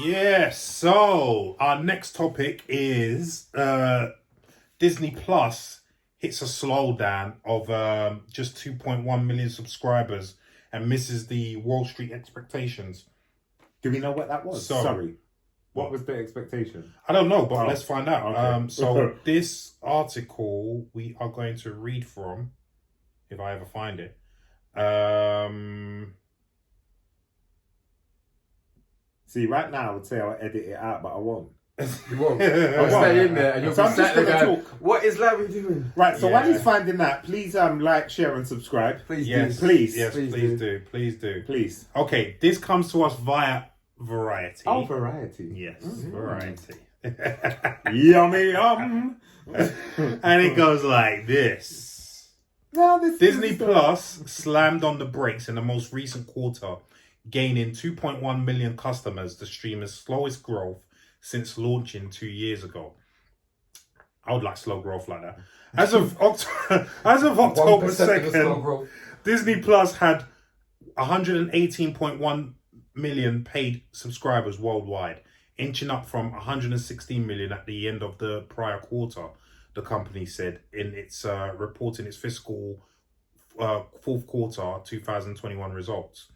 Yes, so our next topic is Disney Plus hits a slowdown of just 2.1 million subscribers and misses the Wall Street expectations. Do we know what that was? Sorry. What was the expectation? I don't know, but let's find out. Okay. So this article we are going to read from, if I ever find it. See, right now I would say I'll edit it out, but I won't. You won't. I'll stay in there and you'll So be I'm just sat there gonna going, talk. what is Larry doing? Right, so Yeah. while he's finding that, please like, share and subscribe. Please Yes, do. Please. Yes, Please please do. do. Please do. Please. Okay, this comes to us via Variety. Oh, variety. Yes, Variety. Yummy yum. And it goes like this. No, this Disney Plus slammed on the brakes in the most recent quarter, gaining 2.1 million customers, the streamer's slowest growth since launching 2 years ago. I would like slow growth like that. As of October 2nd, Disney Plus had 118.1 million paid subscribers worldwide, inching up from 116 million at the end of the prior quarter, the company said in its reporting its fiscal fourth quarter 2021 results.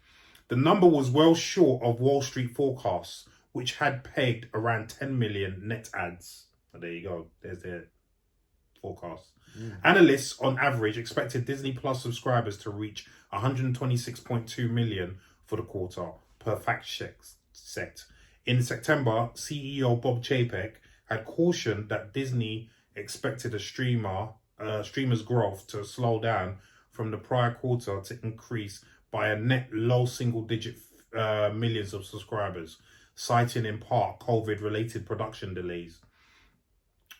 The number was well short of Wall Street forecasts, which had pegged around 10 million net adds. So there you go. There's their forecast. Analysts, on average, expected Disney Plus subscribers to reach 126.2 million for the quarter, per fact check set. In September, CEO Bob Chapek had cautioned that Disney expected a streamer's growth to slow down from the prior quarter to increase by a net low single-digit millions of subscribers, citing in part COVID-related production delays.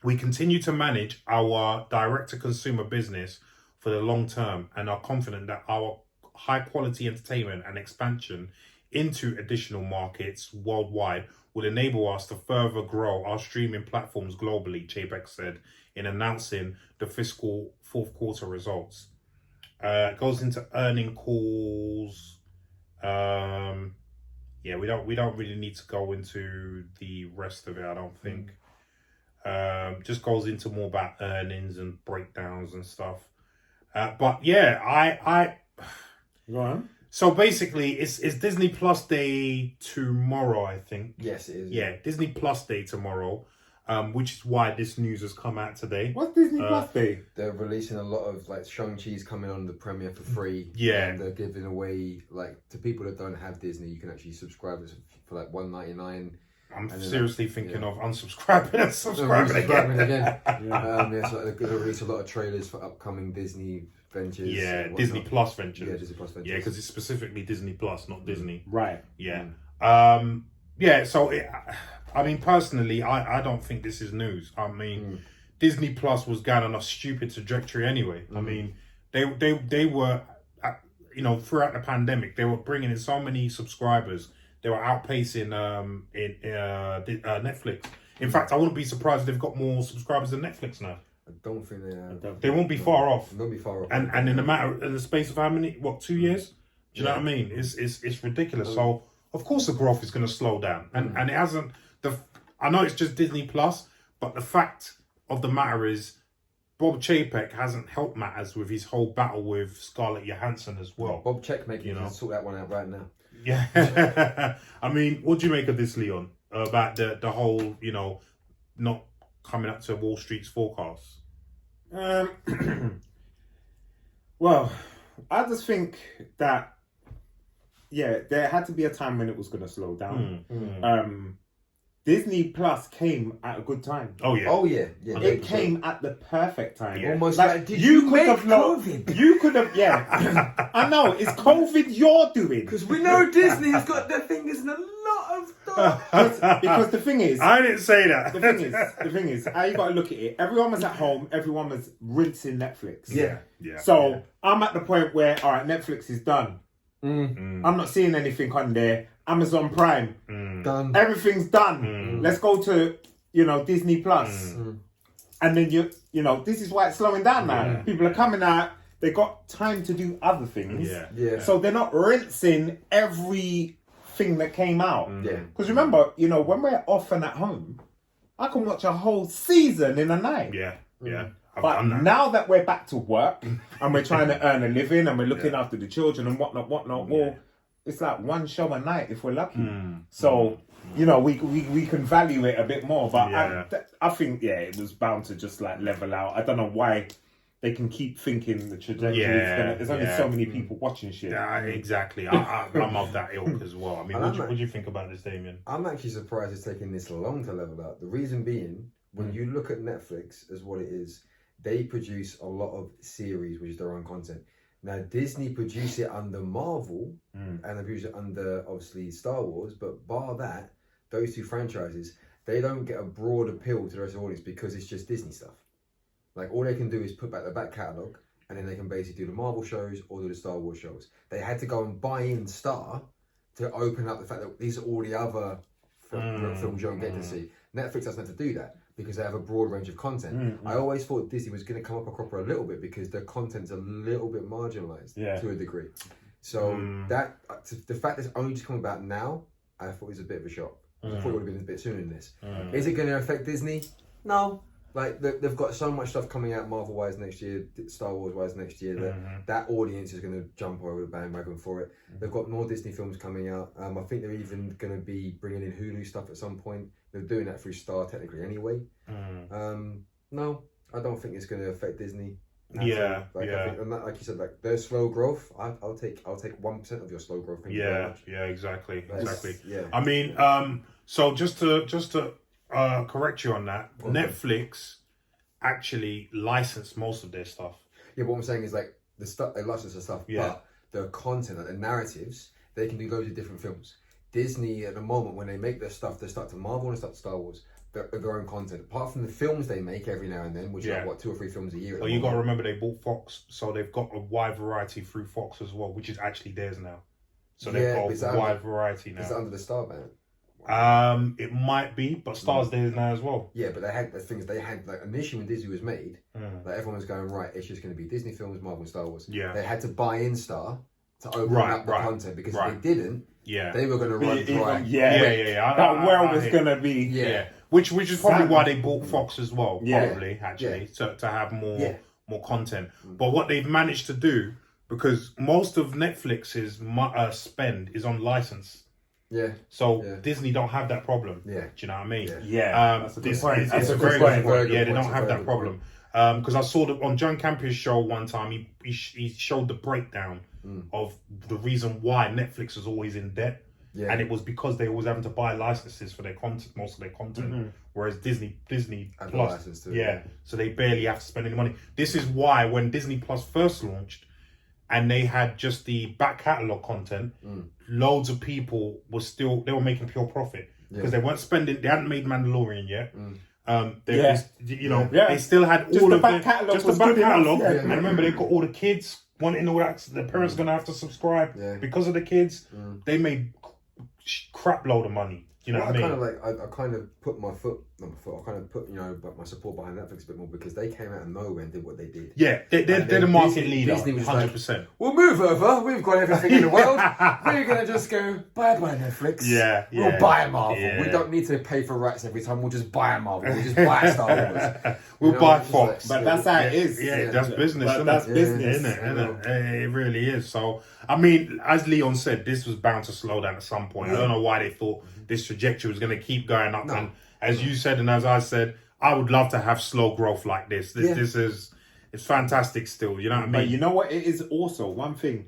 We continue to manage our direct-to-consumer business for the long term and are confident that our high-quality entertainment and expansion into additional markets worldwide will enable us to further grow our streaming platforms globally, Chapek said in announcing the fiscal fourth quarter results. It goes into earning calls. We don't really need to go into the rest of it, I don't think. Just goes into more about earnings and breakdowns and stuff. But yeah, I Go on. so basically it's Disney Plus Day tomorrow, I think. Yes, it is. Yeah, Disney Plus Day tomorrow, which is why this news has come out today. What's Disney Plus Day? They're releasing a lot of like Shang-Chi's coming on the premiere for free. Yeah. And they're giving away like to people that don't have Disney, you can actually subscribe for like $1.99. I'm then seriously thinking of unsubscribing and subscribing Subscribing again. again. So they're going to release a lot of trailers for upcoming Disney ventures. Yeah, and Disney whatnot. Plus ventures. Yeah, Disney Plus ventures. Yeah, because it's specifically Disney Plus, not Disney. Right. Yeah. So I mean, personally, I don't think this is news. I mean, Disney Plus was going on a stupid trajectory anyway. I mean, they were, throughout the pandemic, they were bringing in so many subscribers. They were outpacing Netflix. In fact, I wouldn't be surprised if they've got more subscribers than Netflix now. I don't think they have. They won't be far off. They'll be far off. And in the space of how many? 2 years? Do you know what I mean? It's ridiculous. So of course the growth is going to slow down, and it hasn't. I know it's just Disney Plus, but the fact of the matter is, Bob Chapek hasn't helped matters with his whole battle with Scarlett Johansson as well. Bob Checkmate can sort that one out right now. Yeah. I mean, what do you make of this, Leon? About the whole, not coming up to Wall Street's forecasts? Well, I just think that, there had to be a time when it was going to slow down. Disney Plus came at a good time. Oh yeah. Oh yeah. Yeah. It came at the perfect time. Yeah. Almost Like, like, did you could make have COVID? You could have, I know, it's COVID you're doing. Because we know Disney's got their fingers in a lot of stuff. Because the thing is, I didn't say that. the thing is, how you got to look at it. Everyone was at home. Everyone was rinsing Netflix. Yeah. So I'm at the point where, all right, Netflix is done. I'm not seeing anything on there. Amazon Prime, Done. everything's done. Let's go to Disney Plus, and then you know this is why it's slowing down now. People are coming out. they got time to do other things. Yeah. So they're not rinsing everything that came out. Yeah. Because remember, you know, when we're off and at home, I can watch a whole season in a night. Yeah. I've But done that. now that we're back to work and we're trying to earn a living and we're looking after the children and whatnot, well, it's like one show a night if we're lucky. So, you know, we can value it a bit more. But I think, it was bound to just like level out. I don't know why they can keep thinking the trajectory is gonna. There's only so many people watching shit. Yeah, exactly. I'm of that ilk as well. I mean, what do you think about this, Damien? I'm actually surprised it's taking this long to level out. The reason being, when you look at Netflix as what it is, they produce a lot of series, which is their own content. Now, Disney produce it under Marvel, and they produce it under, obviously, Star Wars, but bar that, those two franchises, they don't get a broad appeal to the rest of the audience because it's just Disney stuff. Like, all they can do is put back their back catalogue, and then they can basically do the Marvel shows or do the Star Wars shows. They had to go and buy in Star to open up the fact that these are all the other films you don't get to see. Netflix doesn't have to do that because they have a broad range of content. I always thought Disney was going to come up a cropper a little bit because their content's a little bit marginalised to a degree. So that the fact that it's only just come about now, I thought was a bit of a shock. I thought it would have been a bit sooner than this. Is it going to affect Disney? No. Like, they've got so much stuff coming out Marvel-wise next year, Star Wars-wise next year, that audience is going to jump over the bandwagon for it. They've got more Disney films coming out. I think they're even going to be bringing in Hulu stuff at some point. They're doing that through Star, technically, anyway. No, I don't think it's going to affect Disney. I think, and that, like you said, like their slow growth, I'll take 1% of your slow growth. Thank you very much. Exactly. Yeah. I mean, so just to correct you on that, Netflix actually licensed most of their stuff. Yeah, but what I'm saying is like the stuff they license the stuff, but the content, like the narratives, they can do loads of different films. Disney at the moment, when they make their stuff, they start to Marvel and start to Star Wars. Their own content, apart from the films they make every now and then, which are what 2 or 3 films a year. Well, you got to remember they bought Fox, so they've got a wide variety through Fox as well, which is actually theirs now. So they've got a wide variety now. Is it under the Star banner? It might be, but Star's theirs now as well. Yeah, but they had the things they had like initially when Disney was made, like everyone was going right. It's just going to be Disney films, Marvel, and Star Wars. Yeah, they had to buy in Star to open up the content because if they didn't, they were going to run dry. That well was going to be Which is probably why they bought Fox as well, probably, actually, to have more content. But what they've managed to do, because most of Netflix's spend is on license. Yeah. So Disney don't have that problem. Yeah. Do you know what I mean? That's a good point. It's a very good point. They don't have that problem. Because I saw that on John Campion's show one time, he showed the breakdown of the reason why Netflix is always in debt. Yeah. And it was because they always having to buy licenses for their content, most of their content. Whereas Disney Plus, so they barely have to spend any money. This is why when Disney Plus first launched, and they had just the back catalogue content, loads of people they were making pure profit because they weren't spending. They hadn't made Mandalorian yet. They still had just all the of back it, catalogue just the back catalogue. And remember, they got all the kids wanting all that. The parents are gonna have to subscribe because of the kids. They made crap load of money. You know what I mean? I kind of put my foot, not my foot, I kind of put, my support behind Netflix a bit more because they came out of nowhere and did what they did. Yeah, they're the market leader, Disney was 100%. Like, we'll move over, we've got everything in the world, we're going to just go, bye-bye Netflix. We'll buy Marvel. Yeah. We don't need to pay for rights every time, we'll just buy Marvel, we'll just buy Star Wars. We'll buy Fox. But that's how it is. Yeah, that's business, isn't that's it? business. Isn't it? It really is. So, I mean, as Leon said, this was bound to slow down at some point. I don't know why they thought this trajectory was going to keep going up. And as you said, and as I said, I would love to have slow growth like this. This is, it's fantastic still. You know what I mean? But you know what? It is also one thing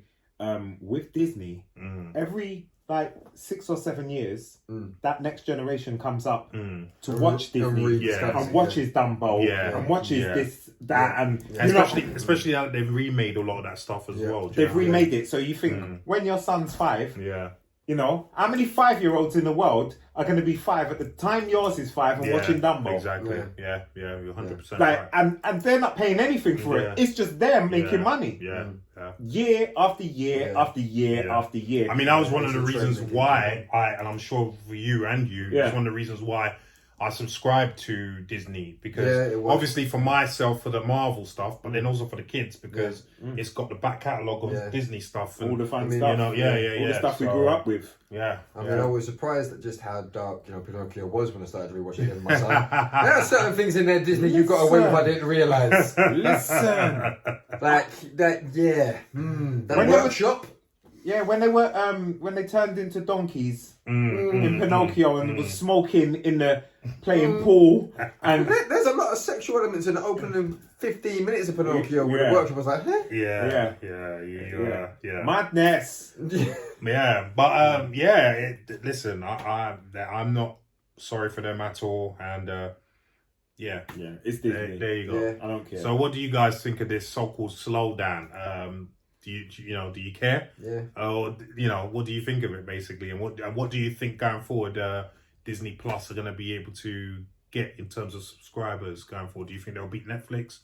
with Disney, every 6 or 7 years, that next generation comes up to watch Disney and watches Dumbo and watches this, that, and especially now that they've remade a lot of that stuff as well. They've remade it, so you think when your son's 5, you know, how many 5-year-olds in the world are going to be 5 at the time yours is 5 and watching Dumbo? Exactly. Yeah, you're 100% right. And they're not paying anything for it. It's just them making money. Year after year after year after year. I mean, that was one of the reasons why and I'm sure for you and you, it's one of the reasons why I subscribe to Disney because Yeah, it was. obviously for myself for the Marvel stuff, but then also for the kids because it's got the back catalogue of Disney stuff and all the fun I mean, stuff. you know, all the stuff we grew up with. Yeah, I mean, I was surprised at just how dark, Pinocchio was when I started rewatching it with my son. There are certain things in there, Disney, you got away with I didn't realise. Listen. Like, that, yeah. That When workshop. Yeah, when they turned into donkeys in Pinocchio and was smoking in the playing pool and There's a lot of sexual elements in the opening 15 minutes of Pinocchio where the workshop was like, huh? yeah. madness. Yeah, but listen, I'm not sorry for them at all, and Yeah, it's Disney. there you go. Yeah. I don't care. So, what do you guys think of this so-called slowdown? Do you care? Yeah. Or what do you think of it basically, and what do you think going forward? Disney Plus are going to be able to get in terms of subscribers going forward. Do you think they'll beat Netflix?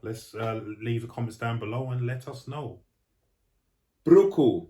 Let's leave the comments down below and let us know. Bruku.